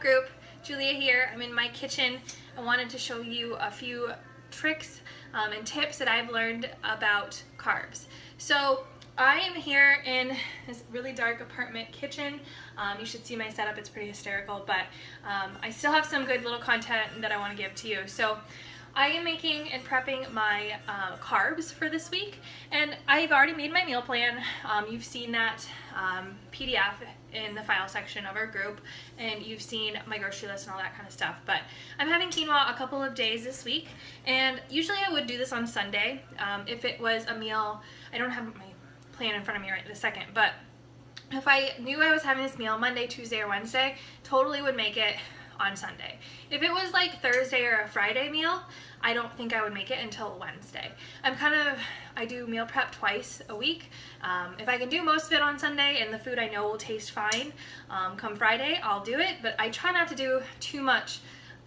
group? Julia here. I'm in my kitchen. I wanted to show you a few tricks and tips that I've learned about carbs. So I am here in this really dark apartment kitchen. You should see my setup, it's pretty hysterical, but I still have some good little content that I want to give to you. So I am making and prepping my carbs for this week, and I've already made my meal plan. You've seen that PDF in the file section of our group, and you've seen my grocery list and all that kind of stuff. But I'm having quinoa a couple of days this week, and usually I would do this on Sunday. If it was a meal, I don't have my plan in front of me right this second, but if I knew I was having this meal Monday, Tuesday, or Wednesday, totally would make it on Sunday. If it was like Thursday or a Friday meal, I don't think I would make it until Wednesday. I do meal prep twice a week. If I can do most of it on Sunday and the food I know will taste fine, come Friday, I'll do it, but I try not to do too much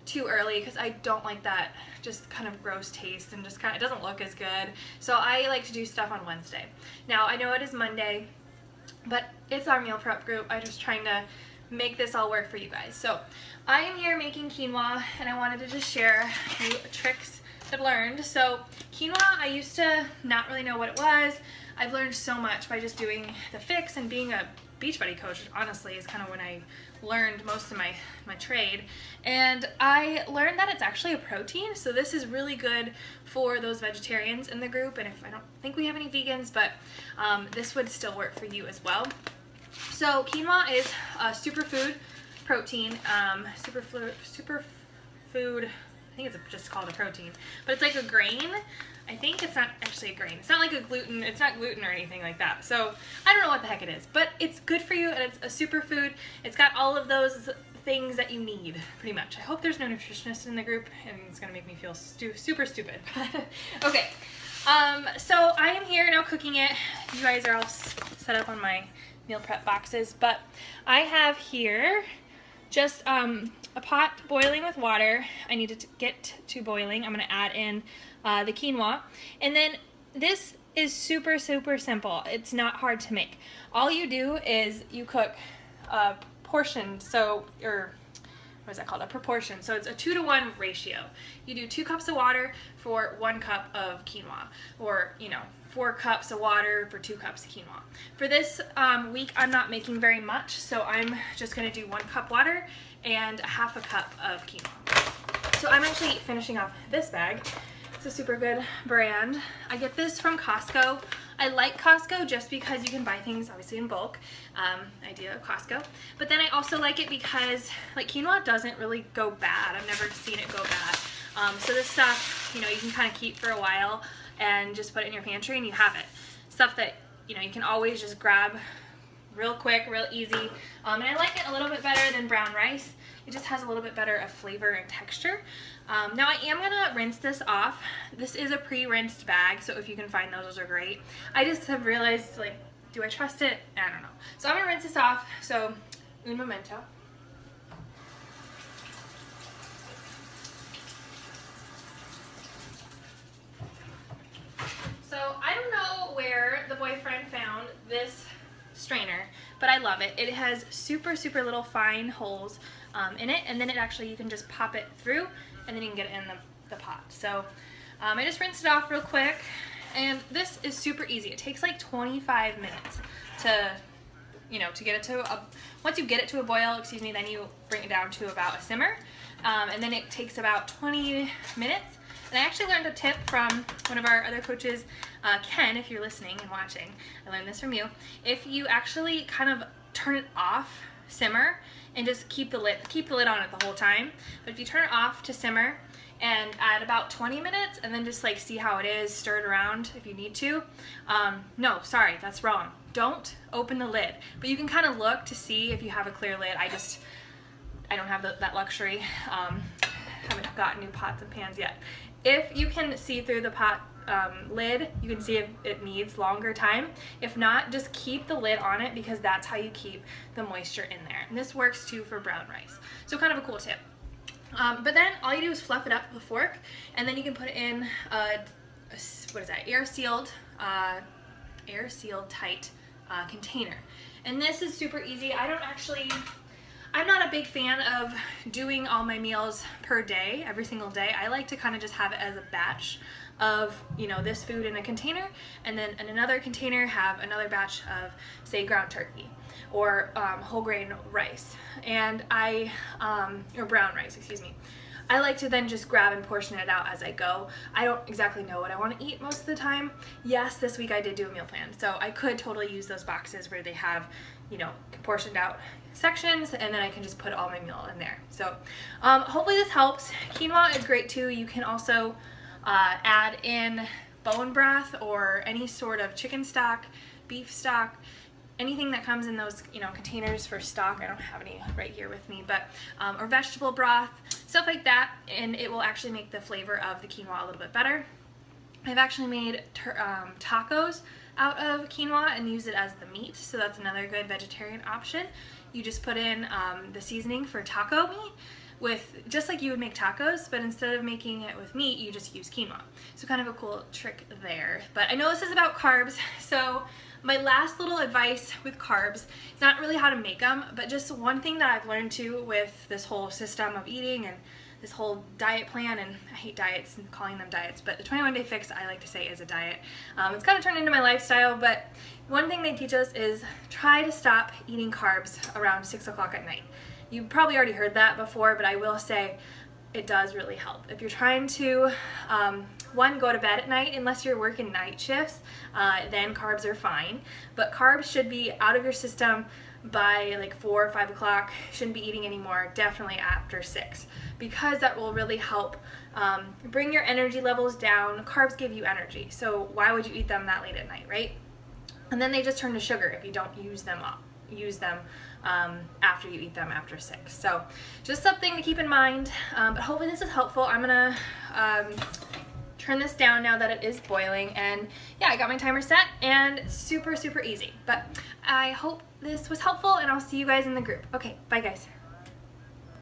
too early because I don't like that just kind of gross taste and just kind of, it doesn't look as good. So I like to do stuff on Wednesday. Now I know it is Monday, but it's our meal prep group. I'm just trying to make this all work for you guys. So I am here making quinoa, and I wanted to just share a few tricks I've learned. So quinoa, I used to not really know what it was. I've learned so much by just doing the fix and being a Beachbody coach, which honestly is kind of when I learned most of my trade. And I learned that it's actually a protein, so this is really good for those vegetarians in the group, and if I don't think we have any vegans, but this would still work for you as well. So quinoa is a superfood protein, superfood, I think it's just called a protein, but it's like a grain. I think it's not actually a grain. It's not like a gluten, it's not gluten or anything like that. So I don't know what the heck it is, but it's good for you and it's a superfood. It's got all of those things that you need, pretty much. I hope there's no nutritionists in the group, and it's gonna make me feel super stupid. Okay, so I am here now cooking it. You guys are all set up on my meal prep boxes, but I have here just a pot boiling with water. I need it to get to boiling. I'm going to add in the quinoa, and then this is super simple. It's not hard to make. All you do is you cook a portion, or what is that called? A proportion. So it's a 2-to-1 ratio. You do 2 cups of water for 1 cup of quinoa, or 4 cups of water for 2 cups of quinoa. For this week, I'm not making very much, so I'm just gonna do 1 cup water and 1/2 cup of quinoa. So I'm actually finishing off this bag. It's a super good brand. I get this from Costco. I like Costco just because you can buy things obviously in bulk. Idea of Costco. But then I also like it because quinoa doesn't really go bad. I've never seen it go bad. So this stuff, you can kind of keep for a while and just put it in your pantry and you have it. Stuff that, you can always just grab real quick, real easy. And I like it a little bit better than brown rice. It just has a little bit better of flavor and texture. Now I am gonna rinse this off. This is a pre-rinsed bag, so if you can find those are great. I just have realized, do I trust it? I don't know. So I'm gonna rinse this off, so un momento. So I don't know where the boyfriend found this strainer, but I love it. It has super little fine holes in it, and then you can just pop it through, and then you can get it in the pot. So I just rinsed it off real quick, and this is super easy. It takes like 25 minutes to get it to once you get it to a boil, then you bring it down to about a simmer, and then it takes about 20 minutes. And I actually learned a tip from one of our other coaches, Ken, if you're listening and watching. I learned this from you. If you actually kind of turn it off, simmer, and just keep the lid on it the whole time. But if you turn it off to simmer and add about 20 minutes and then just see how it is, stir it around if you need to. No, sorry, that's wrong. Don't open the lid. But you can kind of look to see if you have a clear lid. I don't have that luxury. Haven't got new pots and pans yet. If you can see through the pot lid, you can see if it needs longer time. If not, just keep the lid on it, because that's how you keep the moisture in there. And this works too for brown rice. So kind of a cool tip. But then all you do is fluff it up with a fork, and then you can put it in air sealed tight container. And this is super easy. I don't actually I'm not a big fan of doing all my meals per day, every single day. I like to kind of just have it as a batch of, you know, this food in a container, and then in another container have another batch of, say, ground turkey or whole grain rice, and or brown rice, excuse me. I like to then just grab and portion it out as I go. I don't exactly know what I want to eat most of the time. Yes, this week I did do a meal plan, so I could totally use those boxes where they have, you know, portioned out sections, and then I can just put all my meal in there. So hopefully this helps. Quinoa is great too. You can also add in bone broth or any sort of chicken stock, beef stock, anything that comes in those, you know, containers for stock. I don't have any right here with me, but or vegetable broth, stuff like that, and it will actually make the flavor of the quinoa a little bit better. I've actually made tacos out of quinoa and use it as the meat, so that's another good vegetarian option. You just put in the seasoning for taco meat with, just like you would make tacos, but instead of making it with meat, you just use quinoa. So kind of a cool trick there. But I know this is about carbs, so my last little advice with carbs, it's not really how to make them, but just one thing that I've learned too with this whole system of eating and this whole diet plan, and I hate diets and calling them diets, but the 21-day fix I like to say is a diet. It's kind of turned into my lifestyle, but one thing they teach us is try to stop eating carbs around 6 o'clock at night. You probably already heard that before, but I will say it does really help. If you're trying to, one, go to bed at night, unless you're working night shifts, then carbs are fine. But carbs should be out of your system by like 4 or 5 o'clock. Shouldn't be eating anymore, definitely after 6, because that will really help bring your energy levels down. Carbs give you energy, so why would you eat them that late at night, right? And then they just turn to sugar if you don't use them after you eat them after 6. So just something to keep in mind, but hopefully this is helpful. I'm gonna turn this down now that it is boiling, and yeah, I got my timer set, and super easy. But I hope this was helpful, and I'll see you guys in the group. Okay, bye guys.